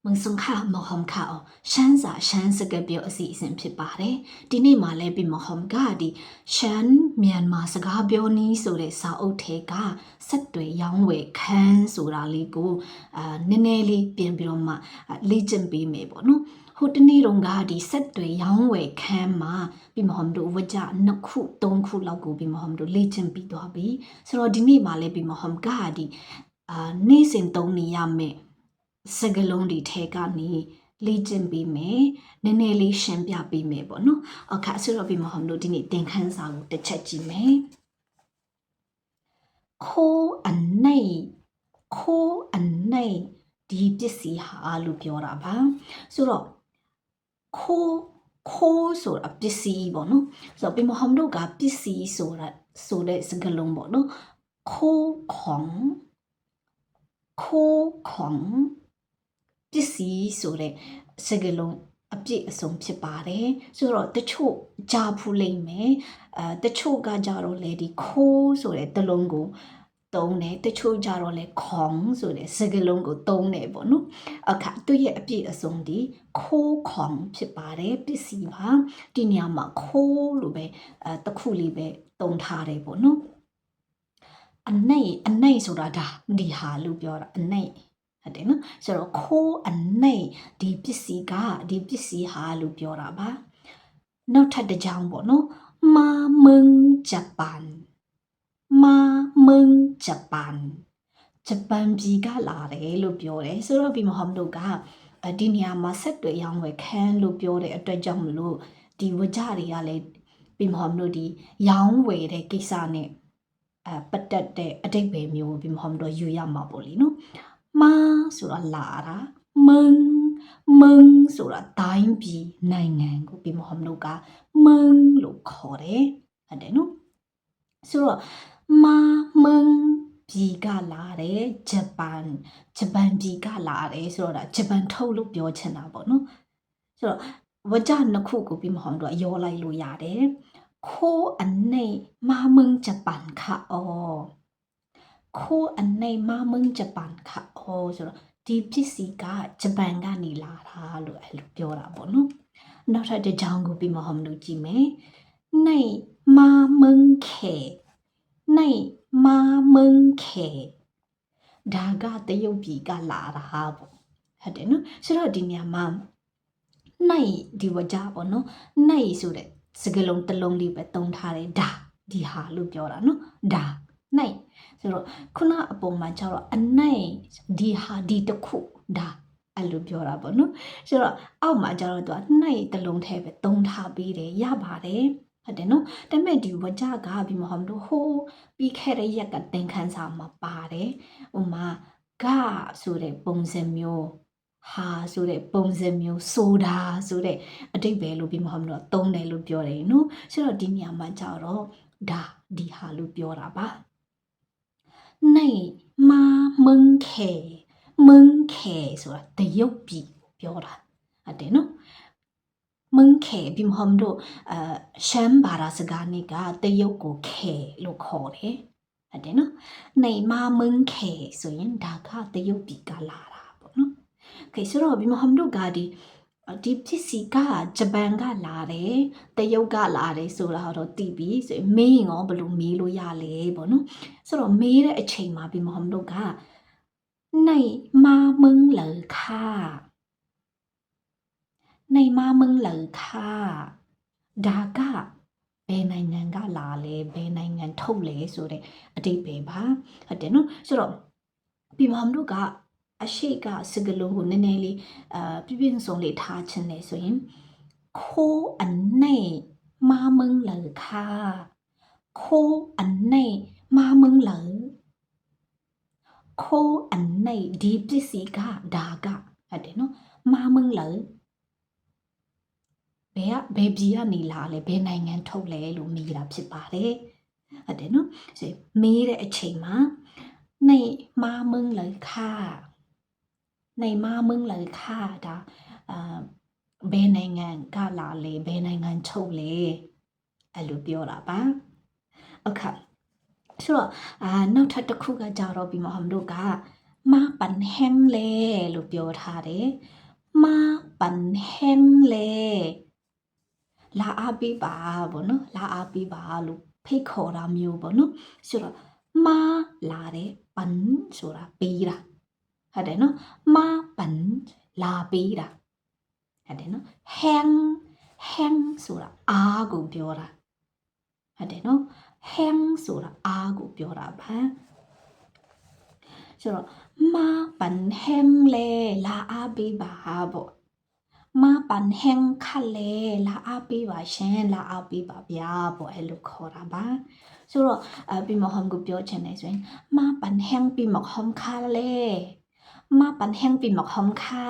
มึงสงข้ามหอมข่าวฉันสาฉันสกเปียวสีสินผิดป่าเร่ที่นี่มาเลยเป็นหอมกาดีฉันเมียนมาสกาเปียวนี้สุดเลยสาวเทกาสัตว์ตัวยังเวกแค้นสุราลีกูเนเนลีเปลี่ยนไปลงมาลีจันปีเมย์บ่เนาะဟိုတနေ့တော့ငါဒီဆက်တွေရောင်းဝယ်ခမ်းမှာပြီးမဟမ်တို့ဝကြနှစ်ခုသုံးခုလောက်ကိုပြီးမဟမ်တို့လေ့ကျင့်ပြီးသွားပြီဆိုတော့ဒီနေ့မှာလည်းပြီးမဟမ်ကဒီနေ့စဉ်သုံးနေရမယ်စကလုံးဒီထဲကနေလေ့ကျင့်ပြီးမယ်နည်းနည်းလေးရှင်းပြပေးမယ်ပေါ့နော်အခါဆိုတော့ပြီးမဟမ်တို့ဒီနေ့သင်ခန်းစာကိုတစ်ချက်ကြည့်မယ်ခိုးအနှိတ်ဒီပစ္စည်းဟာလို့ပြောတာပါဆိုတော့ခိုးဆိုတာပစ္စည်းပေါ့နော်ဆိုတော့ပြီးမဟမ်တို့ကပစ္စည်းဆိုတဲ့စကားလုံးပေါ့နော်ခိုးခေါင်ပစ္စည်းဆိုတဲ့စကားလုံးအပြည့်အစုံဖြစ်ပါတယ်ဆိုတော့တချို့ကြားဖူးလိမ့်မယ်တချို့ကကြတော့လေဒီခိုးဆိုတဲ့တလုံးကိုသုံးတယ်တချို့ကြတော့လေခေါင်ဆိုတဲ့စကားလုံးကိုသုံးတယ်ပေါ့နော်အခါသူ့ရဲ့အပြည့်အစုံဒီခိုးခေါင်ဖြစ်ပါတယ်ပစ္စည်းပါဒီနေရာမှာခိုးလို့ပဲတခုလေးပဲသုံးထားတယ်ပေါ့နော်အနှိတ်ဆိုတာဒါဒီဟာလို့ပြောတာအနှိတ်ဟုတ်တယ်နော်ဆိုတော့ခိုးအနှိတ်ဒီပစ္စည်းဟာလို့ပြောတာပါနောက်ထပ်တစ်ကြောင်းပေါ့နော်မာမឹงဂျပန်ဂျပန်ပြည်ကလာတယ်လို့ပြောတယ်ဆိုတော့ပြီးမဟမ်တို့ကဒီနေရာမှာဆက်တွေရောင်းဝယ်ခန်းလို့ပြောတဲ့အတွက်ကြောင့်မလို့ဒီဝကြတွေကလည်းပြီးမဟမ်တို့ဒီရောင်းဝယ်တဲ့ကိစ္စနဲ့ပတ်သက်တဲ့အတိတ်ပဲမျိုးပြီးမဟမ်တို့ယူရမှာပေါ့လीနော်မာဆိုတာလာတာမឹงဆိုတာတိုင်းပြည်နိုင်ငံကိုပြီးမဟမ်တို့ကမឹงလို့ခေါ်တယ်ဟုတ်တယ်နော်ဆိုတော့မာမឹงပြည်ကလာတယ်ဂျပန်ပြည်ကလာတယ်ဆိုတော့ဒါဂျပန်ထုတ်လို့ပြောချင်တာပေါ့နော်ဆိုတော့ဝကြနှစ်ခုကိုပြီးမဟမ်တို့ရောလိုက်လို့ရတယ်ခိုးအနှိတ်မာမឹงဂျပန်ခါအောခိုးအနှိတ်မာမឹงဂျပန်ခါအောဆိုတော့ဒီပစ္စည်းကဂျပန်ကနေလာတာလို့အဲ့လိုပြောတာပေါ့နော်နောက်ထပ်တစ်ကြောင်းကိုပြီးမဟမ်တို့ကြည့်မယ်နှိတ်မာမឹงခေဒါကတရုတ်ပြည်ကလာတာပေါ့ဟုတ်တယ်နော်ဆိုတော့ဒီနေရာမှာနှိတ်ဒီဝကြပေါ့နော်နှိတ်ဆိုတဲ့စကားလုံးတစ်လုံးလေးပဲသုံးထားတယ်ဒါဒီဟာလို့ပြောတာနော်ဒါနှိတ်ဆိုတော့ခုနအပေါ်မှာကျတော့အနှိတ်ဒီဟာဒီတစ်ခုဒါအဲ့လိုပြောတာပေါ့နော်ဆိုတော့အောက်မှာကျတော့သူကနှိတ်တစ်လုံးထဲပဲသုံးထားပြီးတယ်ရပါတယ်ဟုတ်တယ်နော်ဒါပေမဲ့ဒီဝကြကပြီးမဟုတ်လို့ဟိုးပြီးခဲ့တဲ့ရက်ကသင်ခန်းစာမှာပါတယ်ဥမာကဆိုတဲ့ပုံစံမျိုးဟာဆိုတဲ့ပုံစံမျိုးဆိုတာဆိုတဲ့အတိတ်ပဲလို့ပြီးမဟုတ်လို့သုံးတယ်လို့ပြောတယ်နော်ဆိုတော့ဒီနေရာမှာကျတော့ဒါဒီဟာလို့ပြောတာပါနိုင်မာမឹงခေဆိုတာတရုတ်ပြည်ပြောတာဟုတ်တယ်နော်မឹงခေပြီးမဟုတ်လို့ရှမ်းဘာသာစကားနဲ့ကတရုတ်ကိုခေလို့ခေါ်တယ်ဟုတ်တယ်နော်နိုင်မာမឹงခေဆိုရင်ဒါကတရုတ်ပြည်ကလာတာပေါ့နော်โอเคဆိုတော့ပြီးမဟုတ်လို့ကဒီပစ္စည်းကဂျပန်ကလာတယ်တရုတ်ကလာတယ်ဆိုတာတော့သိပြီဆိုရင်မေးရင်ရောဘယ်လိုမေးလို့ရလဲပေါ့နော်ဆိုတော့မေးတဲ့အချိန်မှာပြီးမဟုတ်လို့ကနိုင်မာမឹงเลอค่ะနိုင်မာမឹงเลอค่ะဒါကဘယ်နိုင်ငံကလာလဲဘယ်နိုင်ငံထုတ်လဲဆိုတဲ့အတိတ်ပဲပါဟုတ်တယ်နော်ဆိုတော့ပြီးမဟုတ်လို့ကအရှိကစကလုံးကိုနည်းနည်းလေးပြင်းစုံလေးထားခြင်းလေဆိုရင်ခိုးအနှိတ်မာမឹงเลอค่ะခိုးအနှိတ်မာမឹงเลอခိုးအနှိတ်ဒီပစ္စည်းကဒါကဟုတ်တယ်နော်မာမឹงเลอဘယ်ပြည်ကနေလာလဲဘယ်နိုင်ငံထုတ်လဲလို့မေးတာဖြစ်ပါတယ်ဟုတ်တယ်နော်ဆိုမေးတဲ့အချိန်မှာနိုင်မာမឹงเลอค่ะနိုင်မာမឹงเลอค่ะဒါဘယ်နိုင်ငံကလာလဲဘယ်နိုင်ငံထုတ်လဲအဲ့လိုပြောတာပါအခါဆိုတော့နောက်ထပ်တစ်ခုကကြတော့ပြီးမဟမ်တို့က มาปั่นแห้งเลยလို့ပြောထားတယ်มาปั่นแห้งเลยလာအားပေးပါပေါ့နော်လာအားပေးပါလို့ဖိတ်ခေါ်တာမျိုးပေါ့နော်ဆိုတော့မာလာတဲ့ပန်ဆိုတာပေးတာဟုတ်တယ်နော်မာပန်လာပေးတာဟုတ်တယ်နော်ဟန်ဆိုတာအားကိုပြောတာဟုတ်တယ်နော်ဟန်ဆိုတာအားကိုပြောတာပါဆိုတော့မာပန်ဟန်လေလာအားပေးပါပေါ့มาปั่นแห้งคันလေလာအားပေးပါရှင်လာအားပေးပါဗျာပေါ့အဲ့လိုခေါ်တာပါဆိုတော့ပြီးမဟ ோம் ကိုပြောချင်တယ်ဆိုရင်มาปั่นแห้งပြီးမဟ ோம் ခါလေมาปั่นแห้งပြီးမဟ ோம் ခါ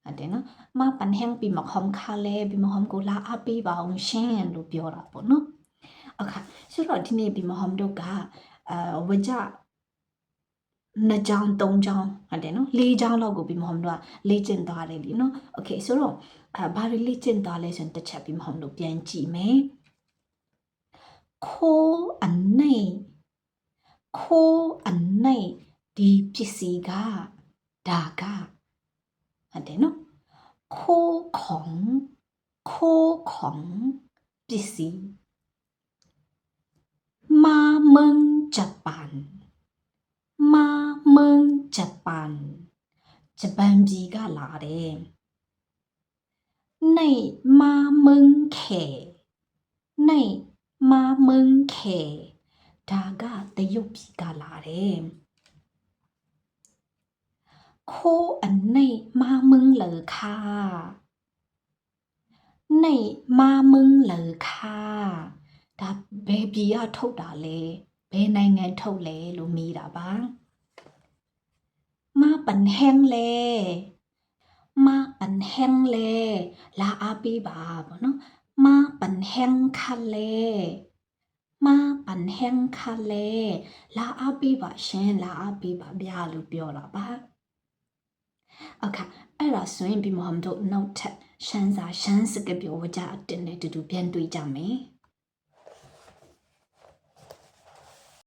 ဟုတ်တယ်နော်มาปั่นแห้งပြီးမဟ ோம் ခါလေပြီးမဟ ோம் ကိုလာအားပေးပါအောင်ရှင်လို့ပြောတာပေါ့နော်အခါဆိုတော့ဒီနေ့ပြီးမဟ ோம் တို့ကဝကြ2ကြောင်း3ကြောင်းဟုတ်တယ်နော်4ကြောင်းလောက်ကိုပြီးမဟ ோம் တို့ကလေ့ကျင့်သွားတယ်လीနော်โอเคဆိုတော့ဘာတွေလေ့ကျင့်သွားလဲဆိုရင်တစ်ချက်ပြီးမဟ ோம் တို့ပြန်ကြည့်မယ်ခိုးအနေဒီပစ္စည်းကဒါကဟုတ်တယ်နော်ခိုးของပစ္စည်းมาเมืองญี่ปุ่นมาเมืองญี่ปุ่นဂျပန်ပြည်ကလာတယ်နေมาเมืองเขနေมาเมืองเขဒါကတရုတ်ပြည်ကလာတယ်ခိုးအနေมาเมืองเหลอค่ะနေมาเมืองเหลอค่ะဒါဘယ်ပြည်ကထုတ်တာလဲဘယ်နိုင်ငံထုတ်လဲလို့မေးတာပါมาปั่นแห้งเลยมาปั่นแห้งเลยလာအားပေးပါပေါ့နော်มาปั่นแห้งคันเลยมาปั่นแห้งคันเลยလာအားပေးပါရှင်လာအားပေးပါဗျာလို့ပြောတာပါโอเคအဲ့ဒါဆိုရင်ပြီးမဟ ோம் တို့နောက်ထပ်ရှမ်းစာရှမ်းစကားပြောဝကြအတင်းနဲ့တူတူပြန်တွေ့ကြမယ်